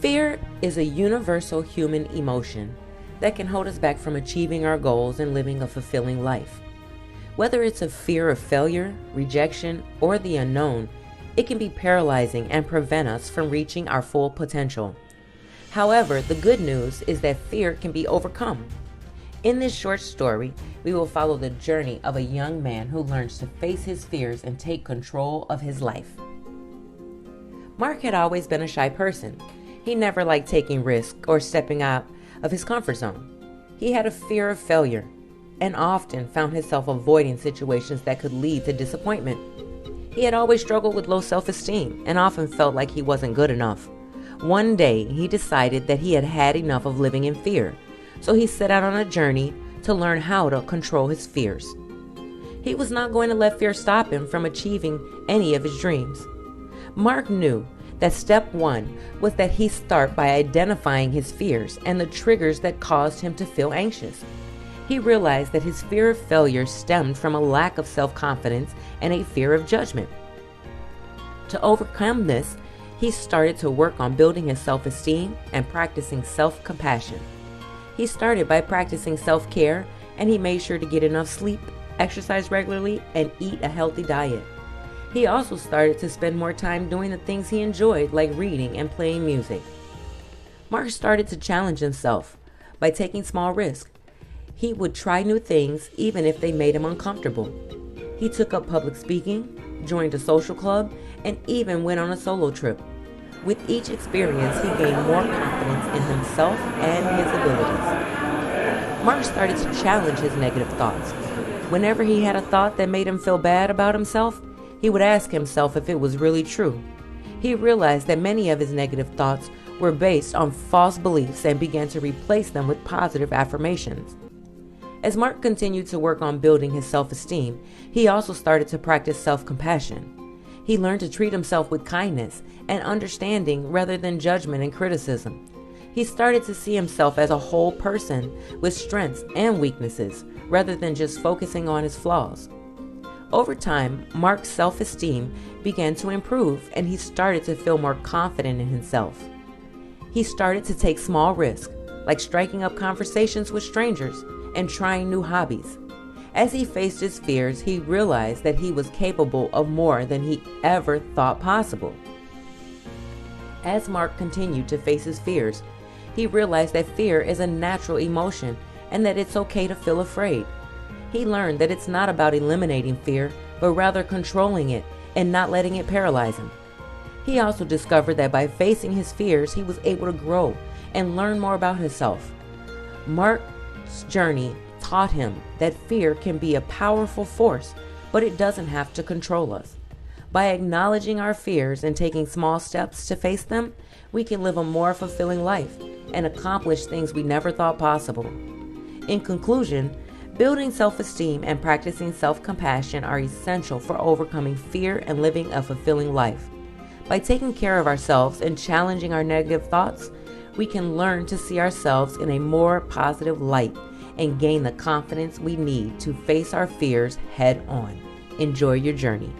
Fear is a universal human emotion that can hold us back from achieving our goals and living a fulfilling life. Whether it's a fear of failure, rejection, or the unknown, it can be paralyzing and prevent us from reaching our full potential. However, the good news is that fear can be overcome. In this short story, we will follow the journey of a young man who learns to face his fears and take control of his life. Mark had always been a shy person. He never liked taking risks or stepping out of his comfort zone. He had a fear of failure and often found himself avoiding situations that could lead to disappointment. He had always struggled with low self-esteem and often felt like he wasn't good enough. One day, he decided that he had had enough of living in fear, so he set out on a journey to learn how to control his fears. He was not going to let fear stop him from achieving any of his dreams. Mark knew that step one was that he start by identifying his fears and the triggers that caused him to feel anxious. He realized that his fear of failure stemmed from a lack of self-confidence and a fear of judgment. To overcome this, he started to work on building his self-esteem and practicing self-compassion. He started by practicing self-care, and he made sure to get enough sleep, exercise regularly, and eat a healthy diet. He also started to spend more time doing the things he enjoyed, like reading and playing music. Mark started to challenge himself by taking small risks. He would try new things even if they made him uncomfortable. He took up public speaking, joined a social club, and even went on a solo trip. With each experience, he gained more confidence in himself and his abilities. Mark started to challenge his negative thoughts. Whenever he had a thought that made him feel bad about himself, he would ask himself if it was really true. He realized that many of his negative thoughts were based on false beliefs and began to replace them with positive affirmations. As Mark continued to work on building his self-esteem, he also started to practice self-compassion. He learned to treat himself with kindness and understanding rather than judgment and criticism. He started to see himself as a whole person with strengths and weaknesses rather than just focusing on his flaws. Over time, Mark's self-esteem began to improve and he started to feel more confident in himself. He started to take small risks, like striking up conversations with strangers and trying new hobbies. As he faced his fears, he realized that he was capable of more than he ever thought possible. As Mark continued to face his fears, he realized that fear is a natural emotion and that it's okay to feel afraid. He learned that it's not about eliminating fear, but rather controlling it and not letting it paralyze him. He also discovered that by facing his fears, he was able to grow and learn more about himself. Mark's journey taught him that fear can be a powerful force, but it doesn't have to control us. By acknowledging our fears and taking small steps to face them, we can live a more fulfilling life and accomplish things we never thought possible. In conclusion, building self-esteem and practicing self-compassion are essential for overcoming fear and living a fulfilling life. By taking care of ourselves and challenging our negative thoughts, we can learn to see ourselves in a more positive light and gain the confidence we need to face our fears head on. Enjoy your journey.